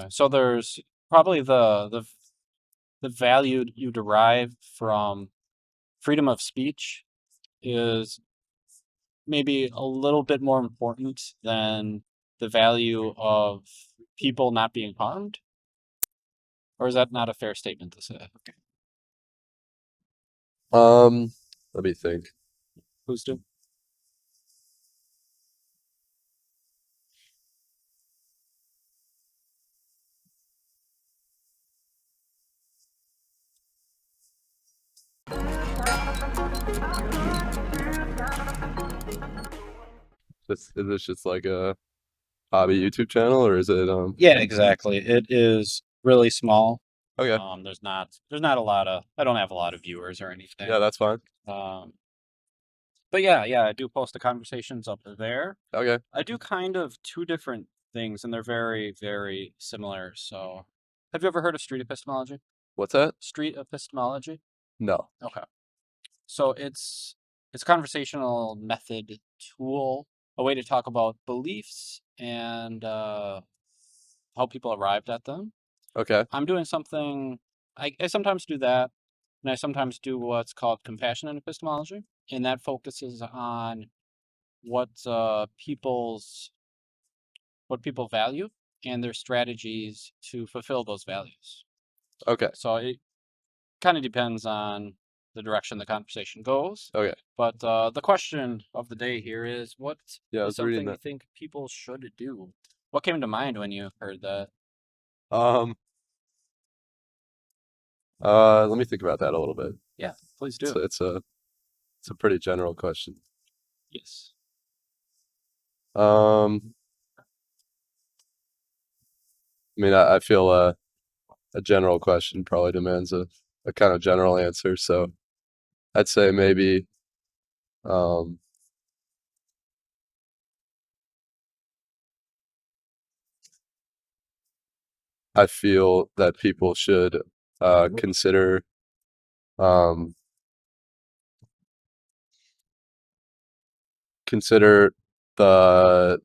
So there's probably the value you derive from freedom of speech is maybe a little bit more important than the value of people not being harmed? Or is that not a fair statement to say? Um, Let me think. Who's to? Is this just like a hobby YouTube channel or is it Yeah, exactly. It is really small. okay. There's not a lot of I don't have a lot of viewers or anything. Yeah, that's fine. Um, but yeah, I do post the conversations up there. Okay. I do kind of two different things, and they're very, very similar. So, have you ever heard of street epistemology? What's that? Street epistemology? No. Okay. So it's a conversational method tool, a way to talk about beliefs and how people arrived at them. Okay. I'm doing something. I sometimes do that, and I sometimes do what's called compassionate epistemology, and that focuses on what what people value and their strategies to fulfill those values. Okay. So it kind of depends on the direction the conversation goes. Okay. But the question of the day here is, what Yeah, I is was reading something you that. think people should do? What came to mind when you heard that? Um, let me think about that a little bit. Yeah, please It's do. a, it's a it's a pretty general question. Yes. Um, I mean, I feel a general question probably demands a kind of general answer. So I'd say maybe um I feel that people should consider um consider the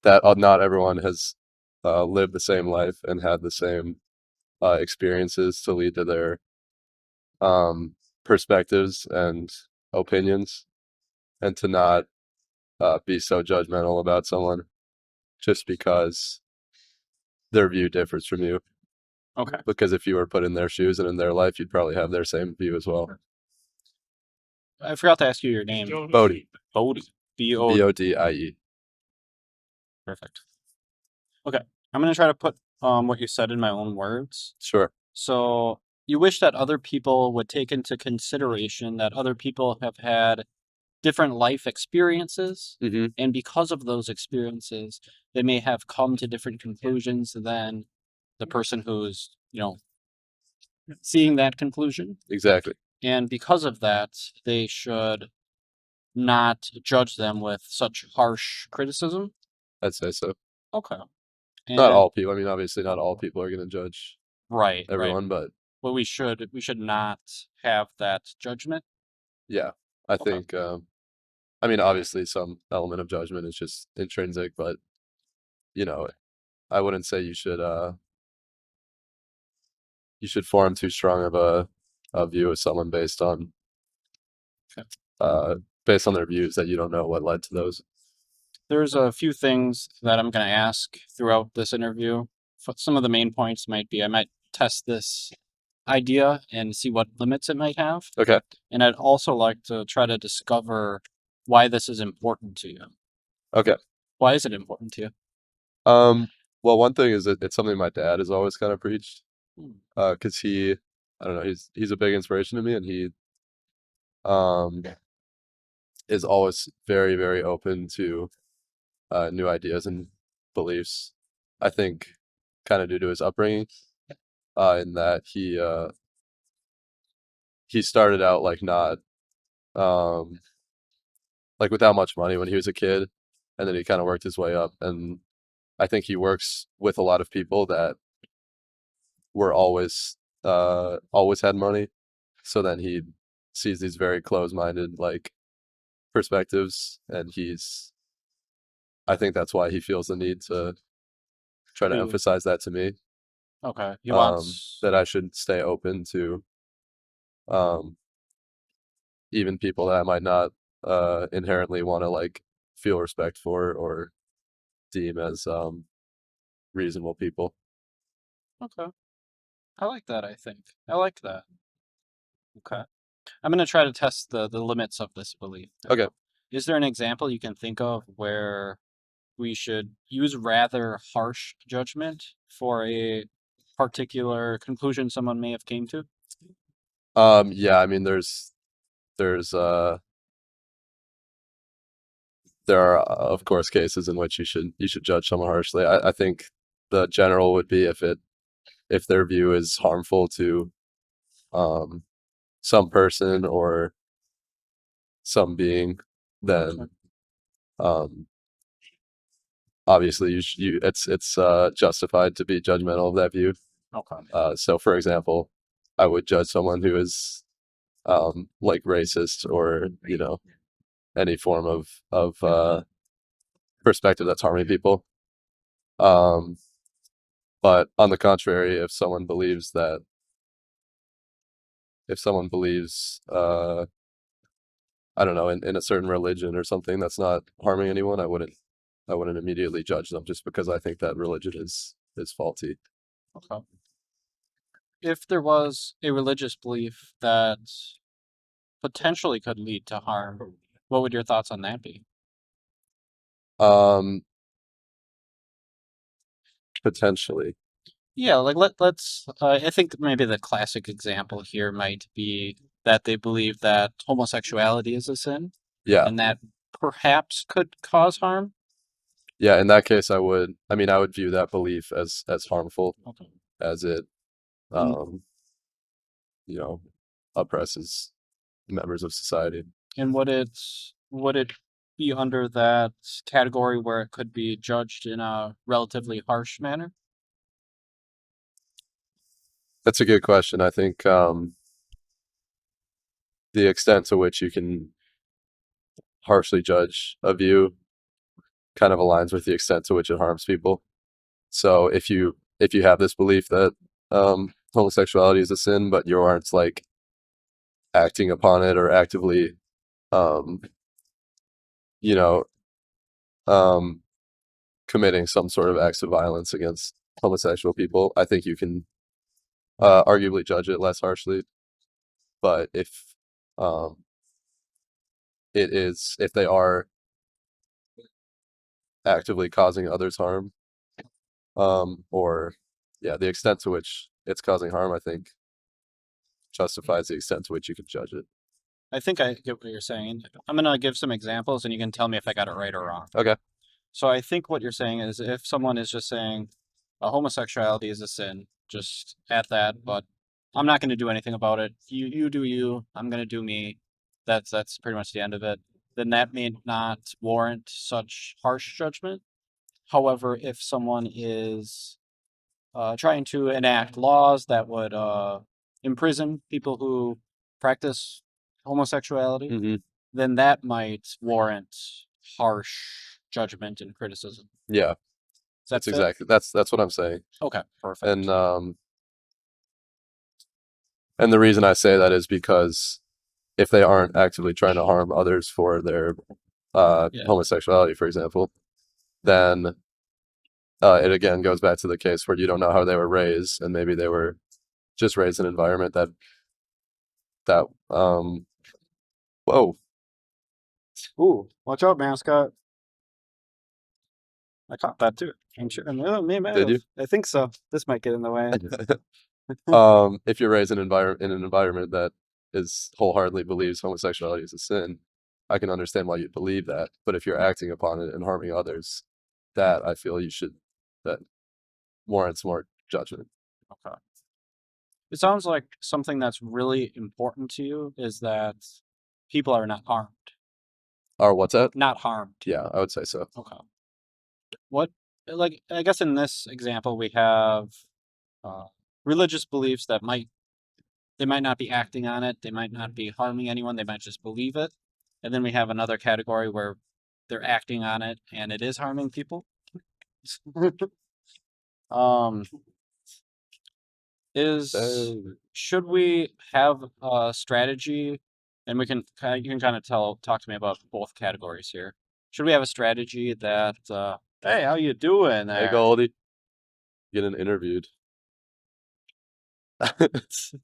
that not everyone has lived the same life and had the same experiences to lead to their um, perspectives and opinions, and to not be so judgmental about someone just because their view differs from you. Okay. Because if you were put in their shoes and in their life, you'd probably have their same view as well. I forgot to ask you your name. Bodie. Bodie. B-O. Bodie. Perfect. Okay. I'm going to try to put what you said in my own words. Sure. So you wish that other people would take into consideration that other people have had different life experiences. Mm-hmm. And because of those experiences, they may have come to different conclusions than the person who's, seeing that conclusion. Exactly. And because of that, they should not judge them with such harsh criticism. I'd say so. Okay. Not And all people. I mean, obviously, not all people are going to judge right. everyone, but Well, we should not have that judgment. yeah, I Okay. think. I mean, obviously, some element of judgment is just intrinsic, but you know, I wouldn't say you should form too strong of a view of someone Okay. based on their views that you don't know what led to those. There's a few things that I'm going to ask throughout this interview. Some of the main points might be I might test this idea and see what limits it might have. Okay. And I'd also like to try to discover why this is important to you. Okay. Why is it important to you? Well, one thing is that it's something my dad has always kind of preached, Hmm. because I don't know, he's a big inspiration to me, and he um is always very, very open to new ideas and beliefs. I think kind of due to his upbringing, in that he started out like not um like without much money when he was a kid, and then he kind of worked his way up, and I think he works with a lot of people that were always had money. So then he sees these very close-minded like perspectives, and I think that's why he feels the need to try to Who? emphasize that to me. Okay. He wants. That I should stay open to um, even people that I might not inherently want to like feel respect for or deem as reasonable people. Okay. I like that. I think I like that. Okay. I'm gonna try to test the limits of this belief Okay. now. Is there an example you can think of where we should use rather harsh judgment for a particular conclusion someone may have came to? Yeah, I mean there's there are of course cases in which you should judge someone harshly. I think the general would be if their view is harmful to um some person or some being, then um obviously it's justified to be judgmental of that view. Okay. So for example, I would judge someone who is like racist or any form of perspective that's harming people. Um, but on the contrary, if someone believes I don't know in a certain religion or something that's not harming anyone, I wouldn't immediately judge them just because I think that religion is faulty. Okay. If there was a religious belief that potentially could lead to harm, what would your thoughts on that be? Um, Potentially, Yeah, like let's. I think maybe the classic example here might be that they believe that homosexuality is a sin, yeah, and that perhaps could cause harm. yeah. In that case, I mean, I would view that belief as harmful Okay. as it And um, you know, oppresses members of society. and would it be under that category where it could be judged in a relatively harsh manner? That's a good question. I think the extent to which you can harshly judge a view kind of aligns with the extent to which it harms people. So if you have this belief that homosexuality is a sin, but you aren't like acting upon it or actively um, you know um, committing some sort of acts of violence against homosexual people, I think you can arguably judge it less harshly. But um, if they are actively causing others harm, or yeah, the extent to which it's causing harm, I think justifies the extent to which you can judge it. I think I get what you're saying. I'm gonna give some examples, and you can tell me if I got it right or wrong. Okay. So I think what you're saying is if someone is just saying homosexuality is a sin, just at that, but I'm not going to do anything about it. You do you. I'm going to do me. That's pretty much the end of it. Then that may not warrant such harsh judgment. However, if someone is trying to enact laws that would imprison people who practice homosexuality, Hmm. then that might warrant harsh judgment and criticism. Yeah, Does that fit? that's what I'm saying. Okay, perfect. And and the reason I say that is because if they aren't actively trying to harm others for their Yeah. homosexuality, for example, then it again goes back to the case where you don't know how they were raised, and maybe they were just raised in an environment that whoa. Ooh, watch out, Mascot. I caught that too. I'm sure. Me might Did have. you? I think so. This might get in the way. If you're raised in an environment that is wholeheartedly believes homosexuality is a sin, I can understand why you believe that. But if you're acting upon it and harming others, that I feel that warrants more judgment. Okay. It sounds like something that's really important to you is that people are not harmed. Or what's that? Not harmed. Yeah, I would say so. Okay. What, like, I guess in this example, we have uh, religious beliefs that they might not be acting on it, they might not be harming anyone, they might just believe it. And then we have another category where they're acting on it and it is harming people. Um, should we have a strategy, and you can kind of talk to me about both categories here. Should we have a strategy that hey, how you doing Hey, there? Goldie, getting interviewed. He's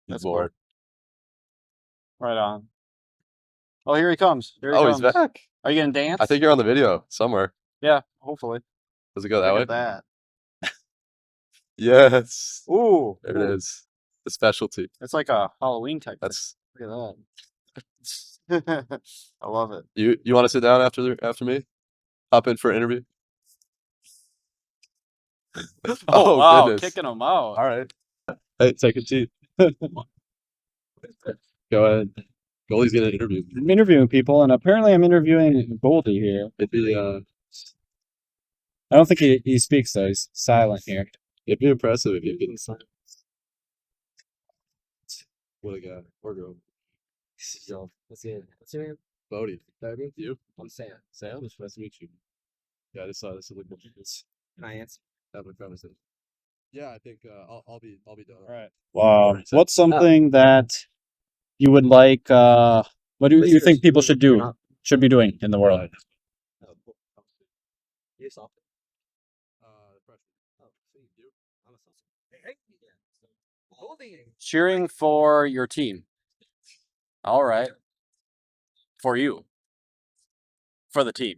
That's bored. Right on. Oh, here he comes. Here he Oh, he's comes. back. Are you gonna dance? I think you're on the video somewhere. Yeah, hopefully. Does it go that Look way? at that. Yes. Ooh, There it is. The specialty. it's like a Halloween type thing. That's Look at that. I love it. you want to sit down after me? Hop in for an interview? Oh, wow, goodness. kicking him out. All right. Hey, take a seat. Go ahead. Goldie's getting an interview. I'm interviewing people, and apparently I'm interviewing Goldie here. It'd be I don't think he speaks though. He's silent here. it'd be impressive if you could. What a guy. Or girl. So, what's your name? Bodie. You? I'm Sam. Sam? It's nice to meet you. Yeah, I just saw this. Can I answer? Have a conversation. Yeah, I think I'll be done. All right. Wow. Alright, so- What's something that you would like? What do you think people should be doing in the world? You soft. Freshman. Oh, sweet. You? I'm a soft. Hey. Holding. Cheering for your team. All right. For you. For the team.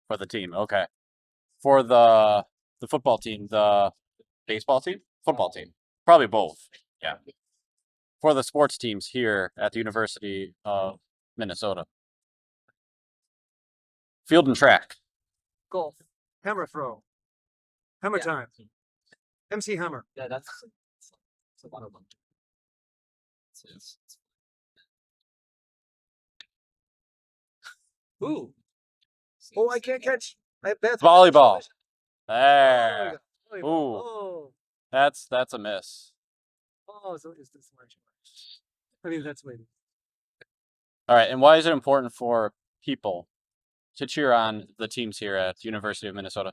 For the team. Okay. For the football team, the baseball team, football team, probably both. Yeah. For the sports teams here at the University of Minnesota. Field and track. Golf. Hammer throw. Hammer Yeah. time. MC Hammer. Yeah, that's one of them. Ooh. Oh, I can't catch. I have bad Volleyball. Oh, There. my God. Volleyball. Ooh. Oh, That's a miss. so is this much? I mean, that's way. All right. And why is it important for people to cheer on the teams here at the University of Minnesota?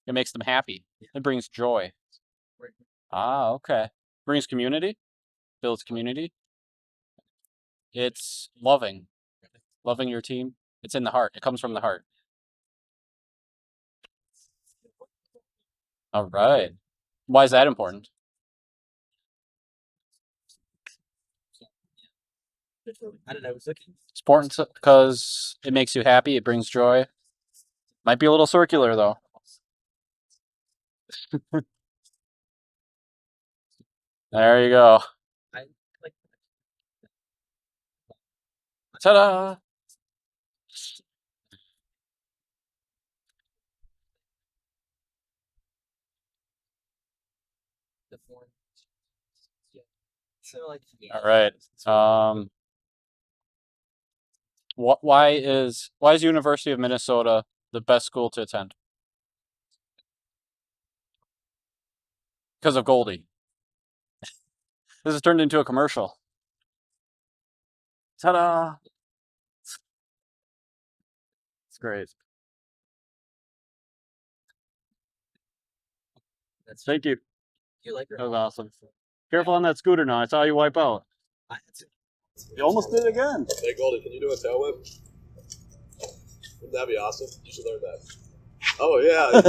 It makes them happy. It brings joy. Ah, okay. Brings community, builds community. It's loving your team. It's in the heart. It comes from the heart. All right. Why is that important? I don't know. It's looking. It's important because it makes you happy. It brings joy. Might be a little circular though. There you go. I like. Ta-da! The form. Yeah. So like. All right. Why is University of Minnesota the best school to attend? Because of Goldie. This has turned into a commercial. Ta-da! It's great. Thank you. You like her? That was awesome. Careful on that scooter now. I saw you wipe out. You almost did it again. Hey, Goldie, can you do a tail whip? Wouldn't that be awesome? You should learn that. Oh, yeah.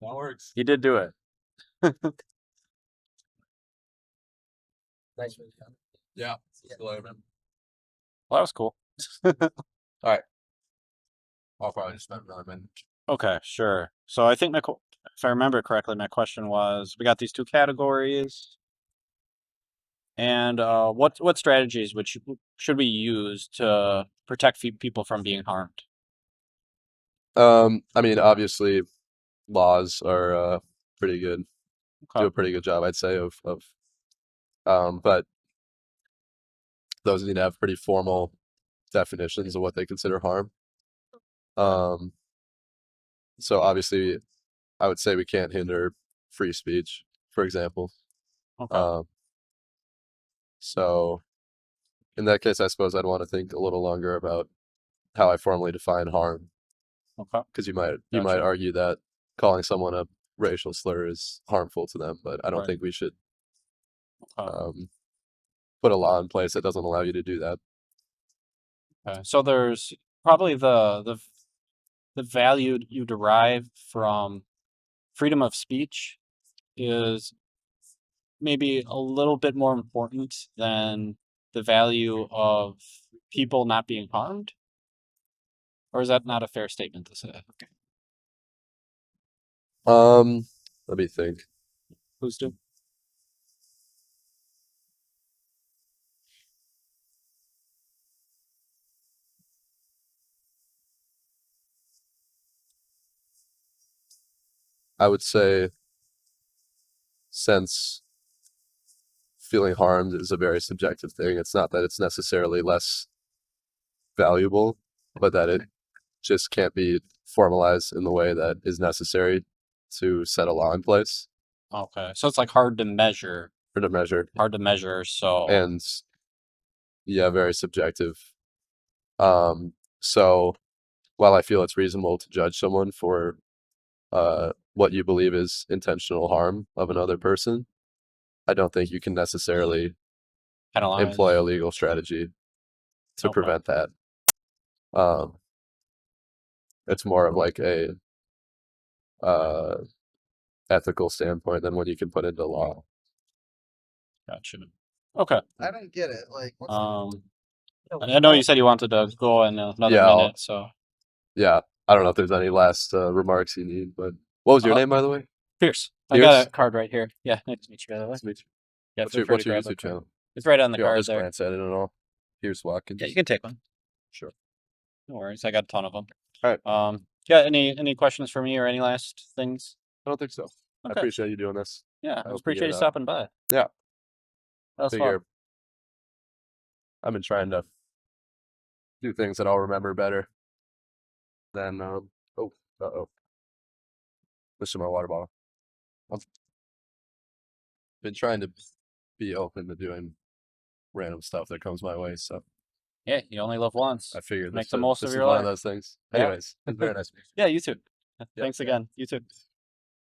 That works. He did do it. Nice. Yeah. Well, that was cool. I'll probably just spend another minute. Okay, sure. So I think if I remember correctly, my question was: we got these two categories, and what strategies should we use to protect people from being harmed? I mean, obviously, laws are pretty good. Okay. Do a pretty good job, I'd say, but those need to have pretty formal definitions of what they consider harm. So obviously, I would say we can't hinder free speech, for example. Okay. So in that case, I suppose I'd want to think a little longer about how I formally define harm, Okay. because you might Gotcha. argue that calling someone a racial slur is harmful to them, but I don't Right. think we should Okay. put a law in place that doesn't allow you to do that. Okay. So there's probably the value you derive from freedom of speech is maybe a little bit more important than the value of people not being harmed? Or is that not a fair statement to say? Let me think. Who's to? I would say, since feeling harmed is a very subjective thing, it's not that it's necessarily less valuable, but that it just can't be formalized in the way that is necessary to set a law in place Okay. So it's like hard to measure. or to measure. So And yeah, very subjective. So while I feel it's reasonable to judge someone for what you believe is intentional harm of another person, I don't think you can necessarily penalize. employ a legal strategy to Okay. prevent that. It's more of like a ethical standpoint than what you can put into law. Gotcha. Okay. I don't get it. Like, what's I know you said you wanted to go in another Yeah, minute, so Yeah, I don't know if there's any last remarks you need, but what was your Uh, name, by the way? Pierce. I got Pierce? a card right here. Yeah, nice to meet you, by the way. Nice to meet you. Yeah, What's feel your, free what's to your grab that YouTube card. channel? It's right on the Here, I'll card just there. glance at it and all. Pierce Watkins. Yeah, you can take one. Sure. No worries. I got a ton of them. All right. Yeah. Any questions for me or any last things? I don't think so. I Okay. appreciate you doing this. Yeah, I hope we appreciate get you it out. stopping by. Yeah. That was Figure fun. I've been trying to do things that I'll remember better than This is my water bottle. I've been trying to be open to doing random stuff that comes my way, so Yeah, you only live once. I figured Make this, the most this of is your one life. of those things. Yeah. Anyways, it's very nice. Yeah, you too. Yeah. Thanks again. You too.